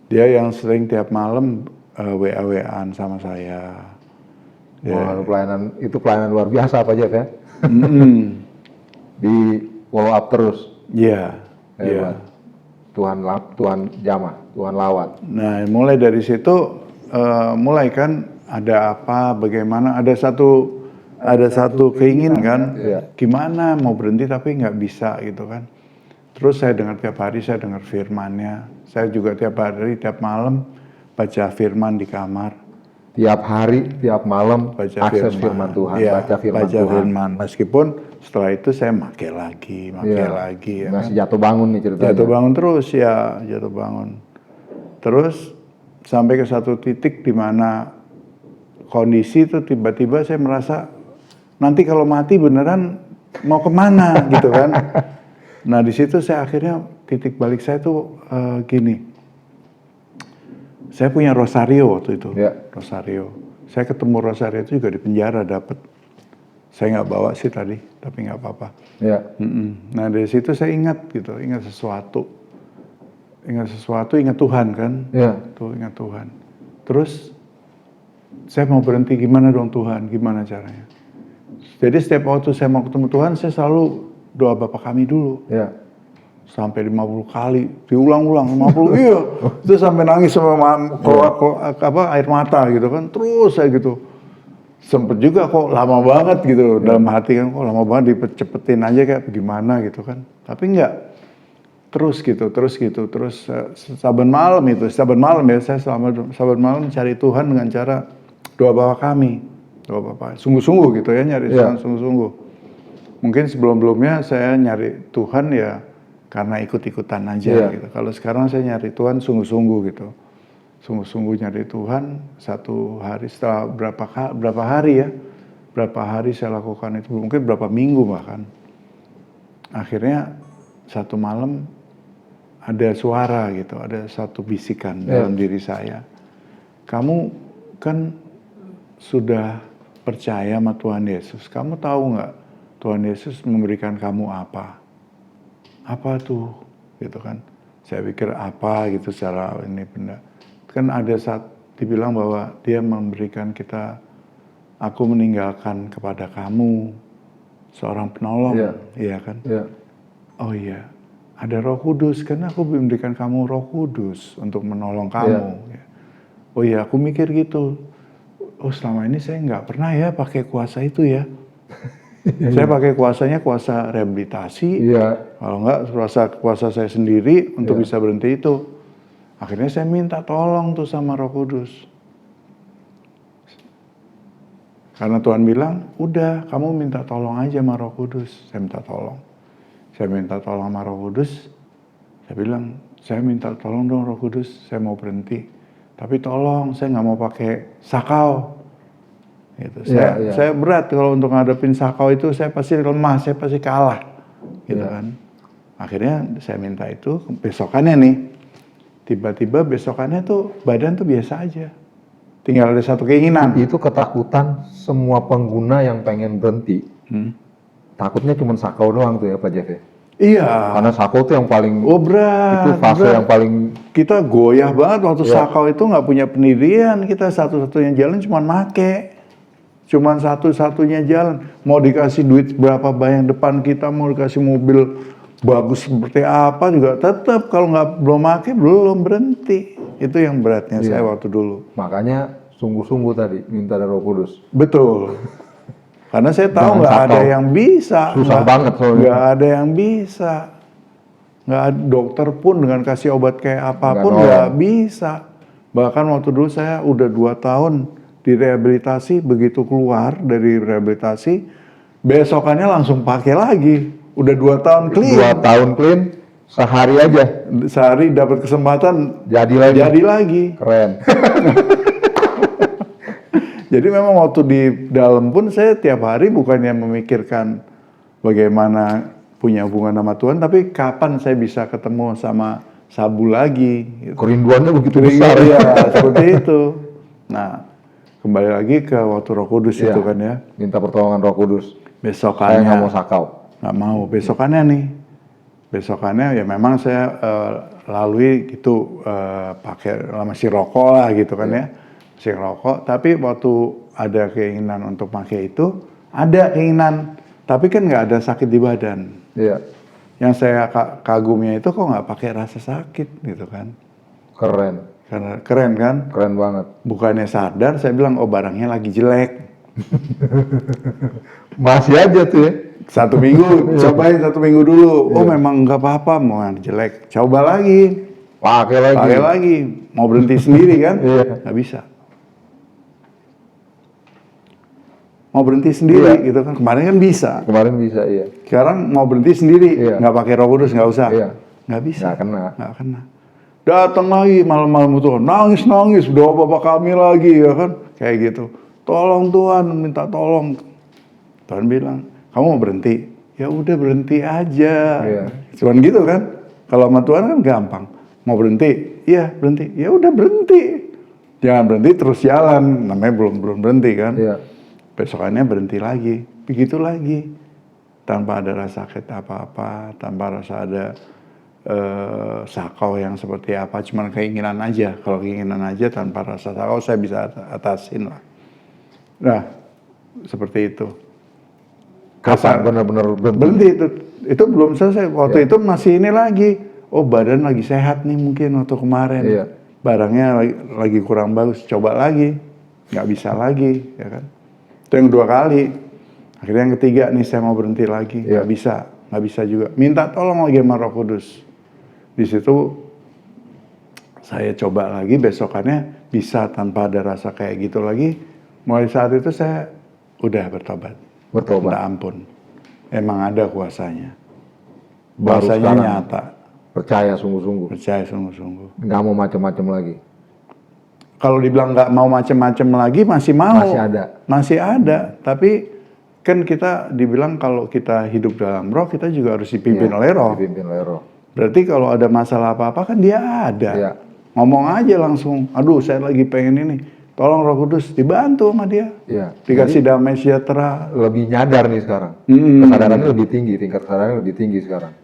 Dia yang sering tiap malam WA-WAan sama saya. Wah, pelayanan luar biasa Pak Jeff ya? Di follow up terus. Iya. Tuhan jamah, Tuhan lawat. Nah, mulai dari situ mulai kan ada apa, bagaimana, ada satu keinginan kan, gimana mau berhenti tapi nggak bisa gitu kan. Terus saya dengar tiap hari, saya dengar firman-Nya. Saya juga tiap hari, tiap malam baca firman di kamar. Tiap hari, tiap malam Baca akses firman Tuhan, baca firman Tuhan. Meskipun setelah itu saya make lagi. Ya, masih jatuh bangun nih ceritanya. Jatuh bangun terus ya, jatuh bangun. Terus sampai ke satu titik di mana kondisi itu tiba-tiba saya merasa nanti kalau mati beneran mau kemana gitu kan. Nah di situ saya akhirnya titik balik saya tuh gini. Saya punya rosario waktu itu, rosario. Saya ketemu rosario itu juga di penjara dapat. Saya nggak bawa sih tadi, tapi nggak apa-apa. Nah dari situ saya ingat sesuatu, ingat Tuhan kan. Tuh ingat Tuhan. Terus saya mau berhenti, gimana dong Tuhan, gimana caranya? Jadi setiap waktu saya mau ketemu Tuhan, saya selalu doa Bapa Kami dulu. Sampai 50 kali, diulang-ulang 50, iya. Itu sampai nangis sama air mata gitu kan. Terus saya gitu. Sempet juga kok lama banget gitu dalam hati kan, kok lama banget dicepetin aja kayak gimana gitu kan. Tapi enggak. Terus saban malam ya, saya saban malam cari Tuhan dengan cara doa Bapa Kami. Doa Bapa, sungguh-sungguh gitu ya, nyari Tuhan sungguh-sungguh. Mungkin sebelum-belumnya saya nyari Tuhan ya karena ikut-ikutan aja gitu. Kalau sekarang saya nyari Tuhan sungguh-sungguh gitu. Sungguh-sungguh nyari Tuhan satu hari setelah berapa hari saya lakukan itu, mungkin berapa minggu bahkan. Akhirnya satu malam ada suara gitu, ada satu bisikan dalam diri saya. Kamu kan sudah percaya sama Tuhan Yesus, kamu tahu nggak Tuhan Yesus memberikan kamu apa? Apa tuh? Gitu kan. Saya pikir apa gitu secara ini benda. Kan ada saat dibilang bahwa dia memberikan kita, aku meninggalkan kepada kamu seorang penolong, iya kan? Iya. Oh iya, ada Roh Kudus, karena aku memberikan kamu Roh Kudus untuk menolong kamu. Ya. Oh iya, aku mikir gitu. Oh selama ini saya nggak pernah ya pakai kuasa itu ya. Saya pakai kuasanya kuasa rehabilitasi. Iya. Kalau nggak kuasa saya sendiri untuk bisa berhenti itu. Akhirnya saya minta tolong tuh sama Roh Kudus. Karena Tuhan bilang, udah kamu minta tolong aja sama Roh Kudus. Saya minta tolong. Saya minta tolong sama Roh Kudus. Saya bilang, saya minta tolong dong Roh Kudus, saya mau berhenti. Tapi tolong, saya nggak mau pakai sakau. Gitu. Saya berat kalau untuk ngadepin sakau itu, saya pasti lemah, saya pasti kalah. Gitu kan. Akhirnya saya minta itu, besokannya nih. Tiba-tiba besokannya tuh badan tuh biasa aja. Tinggal ada satu keinginan. Itu ketakutan semua pengguna yang pengen berhenti. Takutnya cuma sakau doang tuh ya Pak Jeff ya? Iya. Karena sakau tuh yang paling, berat. itu fase yang paling. Kita goyah banget waktu sakau itu nggak punya pendirian. Kita satu-satunya jalan cuma make. Cuman satu-satunya jalan. Mau dikasih duit berapa banyak depan kita, mau dikasih mobil bagus seperti apa juga tetap kalau belum make belum berhenti. Itu yang beratnya saya waktu dulu. Makanya sungguh-sungguh tadi minta dari Roh Kudus. Betul. Karena saya tahu nggak ada yang bisa. Susah banget soalnya. Nggak ada yang bisa. Nggak ada, dokter pun dengan kasih obat kayak apapun nggak bisa. Bahkan waktu dulu saya udah 2 tahun direhabilitasi, begitu keluar dari rehabilitasi, besokannya langsung pakai lagi. Udah 2 tahun clean. 2 tahun clean, sehari aja. Sehari dapat kesempatan Jadi lagi. Keren. Jadi memang waktu di dalam pun saya tiap hari bukannya memikirkan bagaimana punya hubungan sama Tuhan, tapi kapan saya bisa ketemu sama Sabu lagi. Gitu. Kerinduannya begitu besar. Ya, seperti itu. Nah, kembali lagi ke waktu Roh Kudus itu kan ya. Minta pertolongan Roh Kudus. Besokannya. Saya nggak mau sakau. Nggak mau. Besokannya nih. Besokannya ya memang saya lalui gitu pakai masih rokok lah gitu kan ya. Masih rokok. Tapi waktu ada keinginan untuk pakai itu, ada keinginan. Tapi kan nggak ada sakit di badan. Iya. Yang saya kagumnya itu kok nggak pakai rasa sakit gitu kan. Keren. Karena keren kan? Keren banget. Bukannya sadar, saya bilang, oh barangnya lagi jelek. Masih aja tuh ya. 1 minggu, cobain 1 minggu dulu. Oh memang nggak apa-apa, mau yang jelek. Coba lagi. Pakai lagi. Mau berhenti sendiri kan? Nggak bisa. Mau berhenti sendiri gitu kan. Kemarin kan bisa. Kemarin bisa, iya. Sekarang mau berhenti sendiri. Nggak pakai Roh Kudus, nggak usah. Nggak bisa. Nggak kena. Datang lagi malam-malam itu. Nangis. Doa Bapak kami lagi ya kan. Kayak gitu. Tolong Tuhan, minta tolong. Tuhan bilang, kamu mau berhenti? Ya udah berhenti aja. Cuman gitu kan. Kalau sama Tuhan kan gampang. Mau berhenti? Iya berhenti. Ya udah berhenti. Jangan berhenti terus jalan. Namanya belum berhenti kan. Besokannya berhenti lagi. Begitu lagi. Tanpa ada rasa sakit apa-apa. Tanpa rasa ada sakau yang seperti apa. Cuman keinginan aja. Kalau keinginan aja tanpa rasa sakau saya bisa atasin lah. Nah seperti itu. Kapan benar-benar berhenti itu belum selesai. Waktu itu masih ini lagi. Oh badan lagi sehat nih mungkin waktu kemarin. Barangnya lagi kurang bagus. Coba lagi. Nggak bisa lagi. Ya kan. Itu yang 2 kali. Akhirnya yang ketiga nih saya mau berhenti lagi. Nggak bisa juga. Minta tolong lagi sama Roh Kudus. Di situ saya coba lagi, besokannya bisa tanpa ada rasa kayak gitu lagi. Mulai saat itu saya udah bertobat. Minta ampun. Emang ada kuasanya. Kuasanya nyata. Percaya sungguh-sungguh. Nggak mau macam-macam lagi. Kalau dibilang nggak mau macam-macam lagi masih mau. Masih ada. Tapi kan kita dibilang kalau kita hidup dalam Roh, kita juga harus dipimpin oleh Roh. Berarti kalau ada masalah apa-apa kan dia ada. Ngomong aja langsung, aduh saya lagi pengen ini. Tolong Roh Kudus dibantu sama dia. Dikasih damai sejahtera. Lebih nyadar nih sekarang. Kesadarannya lebih tinggi, tingkat kesadarannya lebih tinggi sekarang.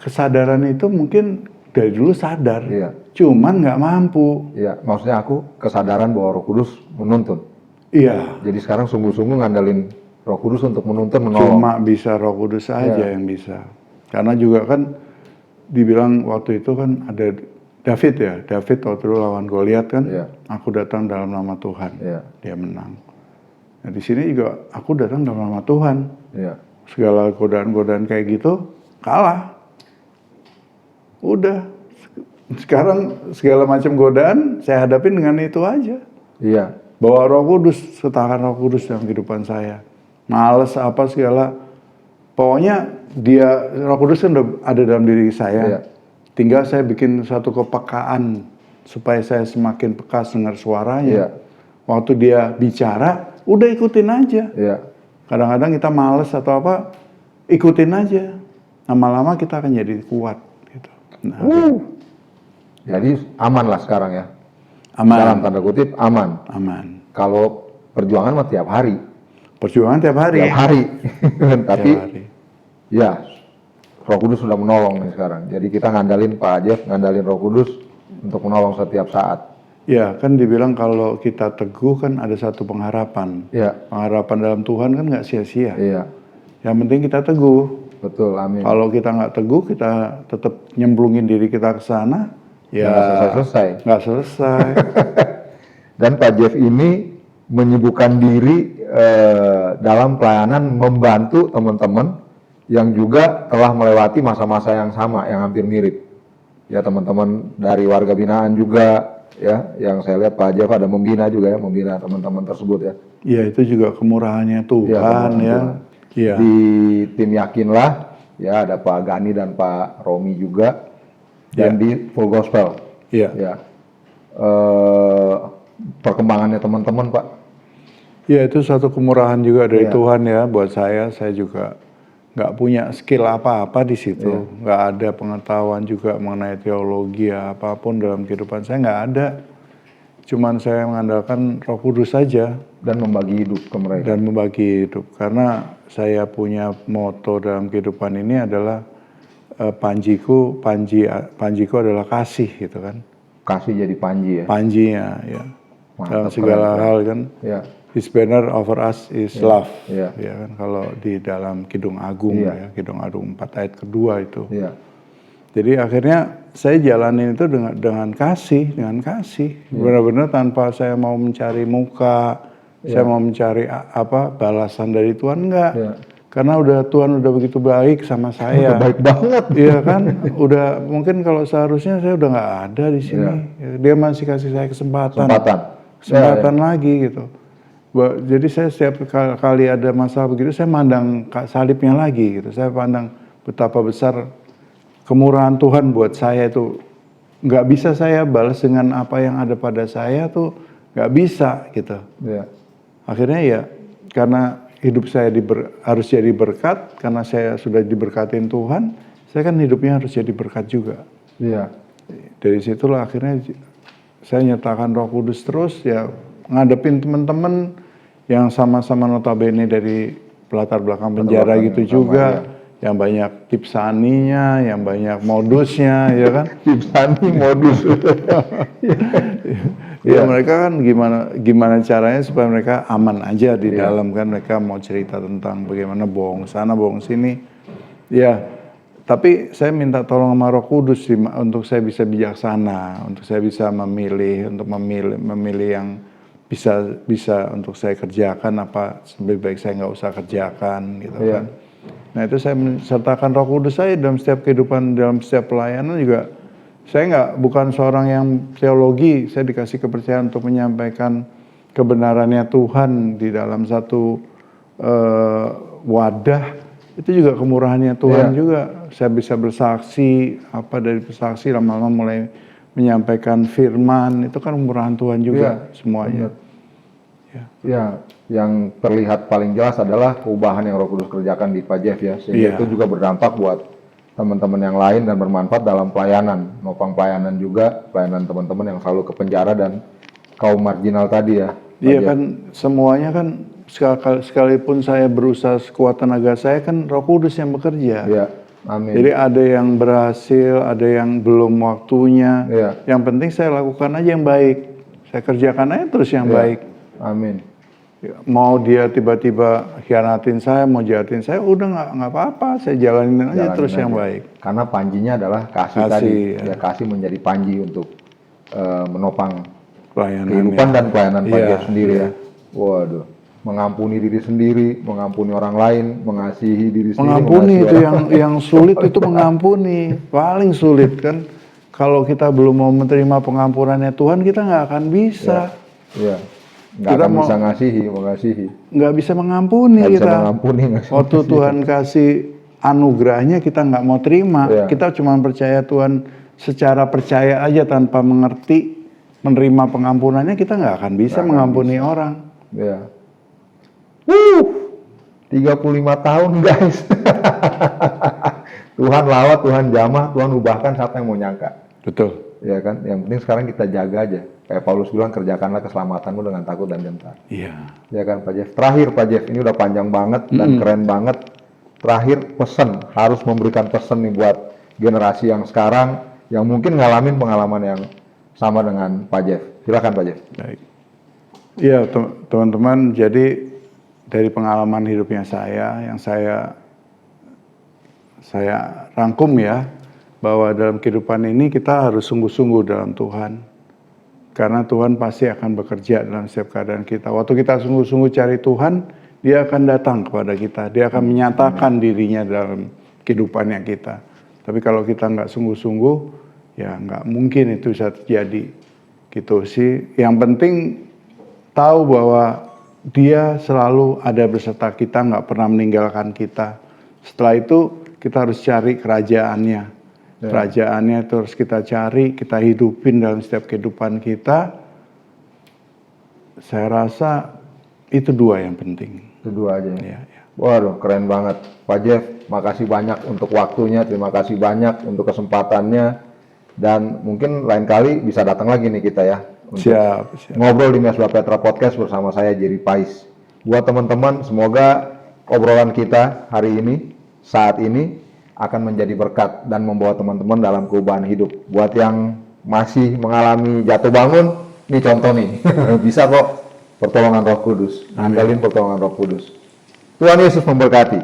kesadaran itu mungkin dari dulu sadar, Iya. cuman nggak mampu. Iya, maksudnya aku kesadaran bahwa Roh Kudus menuntun. Iya, Jadi sekarang sungguh-sungguh ngandalin Roh Kudus untuk menuntun, menolong. cuma bisa Roh Kudus aja yang bisa. Karena juga kan dibilang waktu itu kan ada David ya, David waktu itu lawan Goliat kan, Iya. aku datang dalam nama Tuhan, Iya. dia menang. Nah di sini juga aku datang dalam nama Tuhan, Iya. segala godaan-godaan kayak gitu kalah. Udah, sekarang segala macam godaan saya hadapin dengan itu aja. Iya. Bawa Roh Kudus, sertakan Roh Kudus dalam kehidupan saya. Males apa segala, pokoknya dia Roh Kudus kan udah ada dalam diri saya. Iya. Tinggal saya bikin satu kepekaan supaya saya semakin peka dengar suaranya. Iya. Waktu dia bicara, udah ikutin aja. Iya. Kadang-kadang kita males atau apa, ikutin aja. Lama-lama kita akan jadi kuat. Gitu. Nah, Jadi aman lah sekarang ya. aman, Dalam tanda kutip aman. aman. Kalau perjuangan mah tiap hari. Perjuangan tiap hari. Tiap hari. Tapi Tiap hari. ya Roh Kudus sudah menolong nih sekarang. Jadi kita ngandalin Pak Jeff, ngandalin Roh Kudus untuk menolong setiap saat. Ya, kan dibilang kalau kita teguh kan ada satu pengharapan. Iya. Pengharapan dalam Tuhan kan nggak sia-sia. Iya. Yang penting kita teguh. Betul, amin. Kalau kita nggak teguh, kita tetap nyemplungin diri kita ke sana, ya Nggak selesai-selesai. nggak selesai. Dan Pak Jeff ini menyibukkan diri dalam pelayanan membantu teman-teman yang juga telah melewati masa-masa yang sama, yang hampir mirip. Ya teman-teman dari warga binaan juga, ya, yang saya lihat Pak Jeff ada membina juga ya, membina teman-teman tersebut ya. Ya itu juga kemurahannya Tuhan ya. Iya. Di tim Yakinlah, ya ada Pak Gani dan Pak Romi juga, dan di Full Gospel. Iya. Ya. Perkembangannya teman-teman Pak. Ya itu satu kemurahan juga dari Iya. Tuhan ya buat saya. Saya juga nggak punya skill apa-apa di situ, nggak ada pengetahuan juga mengenai teologi ya, apapun dalam kehidupan saya nggak ada. Cuman saya mengandalkan Roh Kudus saja Dan membagi hidup ke mereka. dan membagi hidup. Karena saya punya moto dalam kehidupan ini adalah panjiku adalah kasih gitu kan. Kasih jadi panji ya. Panjinya ya. Mantap, Dalam segala keren. hal kan. Ya. His banner over us is love. Iya. Ya kan kalau di dalam Kidung Agung ya, Kidung Agung 4 ayat kedua itu. Iya. Jadi akhirnya saya jalanin itu dengan kasih, benar-benar tanpa saya mau mencari muka, saya mau mencari balasan dari Tuhan enggak. Iya. Karena Tuhan udah begitu baik sama saya. Baik banget. Iya kan, udah mungkin kalau seharusnya saya udah nggak ada di sini. Dia masih kasih saya kesempatan lagi gitu. Jadi saya setiap kali ada masalah begitu, saya mandang salibnya lagi gitu. Saya pandang betapa besar kemurahan Tuhan buat saya itu. Nggak bisa saya balas dengan apa yang ada pada saya tuh, nggak bisa gitu. Iya. Akhirnya ya karena hidup saya harus jadi berkat, karena saya sudah diberkatin Tuhan, saya kan hidupnya harus jadi berkat juga. Iya. Dari situlah akhirnya saya nyatakan Roh Kudus terus ya, ngadepin teman-teman yang sama-sama notabene dari latar belakang penjara gitu juga, yang banyak tipsaninya, yang banyak modusnya, ya kan? Tipsani modus. Ya mereka kan gimana caranya supaya mereka aman aja di dalam kan, mereka mau cerita tentang bagaimana bohong sana bohong sini. Ya, tapi saya minta tolong sama Roh Kudus sih untuk saya bisa bijaksana, untuk saya bisa memilih yang bisa untuk saya kerjakan, apa lebih baik saya nggak usah kerjakan gitu kan. Nah itu saya mensertakan Roh Kudus saya dalam setiap kehidupan, dalam setiap pelayanan juga. Saya bukan seorang yang teologi, saya dikasih kepercayaan untuk menyampaikan kebenarannya Tuhan di dalam satu wadah. Itu juga kemurahannya Tuhan juga. Saya bisa bersaksi, dari bersaksi lama-lama mulai menyampaikan firman, itu kan kemurahan Tuhan juga semuanya. Ya, yang terlihat paling jelas adalah perubahan yang Roh Kudus kerjakan di Pak Jeff ya, sehingga itu juga berdampak buat teman-teman yang lain dan bermanfaat dalam pelayanan, nopang pelayanan juga, pelayanan teman-teman yang selalu ke penjara dan kaum marginal tadi ya. Iya kan, semuanya kan sekalipun saya berusaha sekuat tenaga saya kan Roh Kudus yang bekerja. Iya. Amin. Jadi ada yang berhasil, ada yang belum waktunya. Iya. Yang penting saya lakukan aja yang baik. Saya kerjakan aja terus yang Iya. baik. Amin. Ya, mau dia tiba-tiba khianatin saya, mau jahatin saya, udah nggak apa-apa. Saya jalanin aja Jalanin terus yang aja. baik. Karena panjinya adalah kasih, Kasih, tadi. ya. Ya, kasih menjadi panji untuk menopang Pelayanan. kehidupan dan pelayanan Pak Iya, Jeff sendiri iya. ya. Waduh, mengampuni diri sendiri, mengampuni orang lain, mengasihi diri sendiri. Mengampuni mengasihi itu orang. yang sulit itu mengampuni, paling sulit kan. Kalau kita belum mau menerima pengampunannya Tuhan, kita nggak akan bisa, Iya, nggak Kita akan mau- bisa mengasihi. nggak bisa mengampuni Nggak bisa kita. mengampuni, nggak bisa Waktu Tuhan kasih anugerahnya kita nggak mau terima, Iya. kita cuma percaya Tuhan secara percaya aja tanpa mengerti menerima pengampunannya, kita nggak akan bisa mengampuni orang. Ya. 35 tahun guys. Tuhan lawat, Tuhan jamah, Tuhan ubahkan, siapa yang mau nyangka? Betul. Ya kan, yang penting sekarang kita jaga aja. Kayak Paulus bilang, kerjakanlah keselamatanmu dengan takut dan gentar. Iya. Ya kan Pak Jeff. Terakhir Pak Jeff, ini udah panjang banget dan keren banget. Terakhir pesan, harus memberikan pesan nih buat generasi yang sekarang yang mungkin ngalamin pengalaman yang sama dengan Pak Jeff. Silakan Pak Jeff. Baik. Iya teman-teman, jadi dari pengalaman hidupnya saya yang saya rangkum ya, bahwa dalam kehidupan ini kita harus sungguh-sungguh dalam Tuhan. Karena Tuhan pasti akan bekerja dalam setiap keadaan kita. Waktu kita sungguh-sungguh cari Tuhan, Dia akan datang kepada kita. Dia akan menyatakan dirinya dalam kehidupannya kita. Tapi kalau kita nggak sungguh-sungguh, ya nggak mungkin itu bisa terjadi. Gitu sih. Yang penting tahu bahwa Dia selalu ada beserta kita, nggak pernah meninggalkan kita. Setelah itu kita harus cari kerajaannya. Kerajaannya terus kita cari, kita hidupin dalam setiap kehidupan kita. Saya rasa itu dua yang penting. Itu dua aja ya. Ya. Waduh, keren banget. Pak Jeff, makasih banyak untuk waktunya, terima kasih banyak untuk kesempatannya. Dan mungkin lain kali bisa datang lagi nih kita ya. Untuk Siap. ngobrol di Mesbah Petra Podcast bersama saya Jerry Pais. Buat teman-teman, semoga obrolan kita hari ini, saat ini, akan menjadi berkat dan membawa teman-teman dalam perubahan hidup. Buat yang masih mengalami jatuh bangun, ini contoh nih, bisa kok pertolongan Roh Kudus. Andalin pertolongan Roh Kudus. Tuhan Yesus memberkati.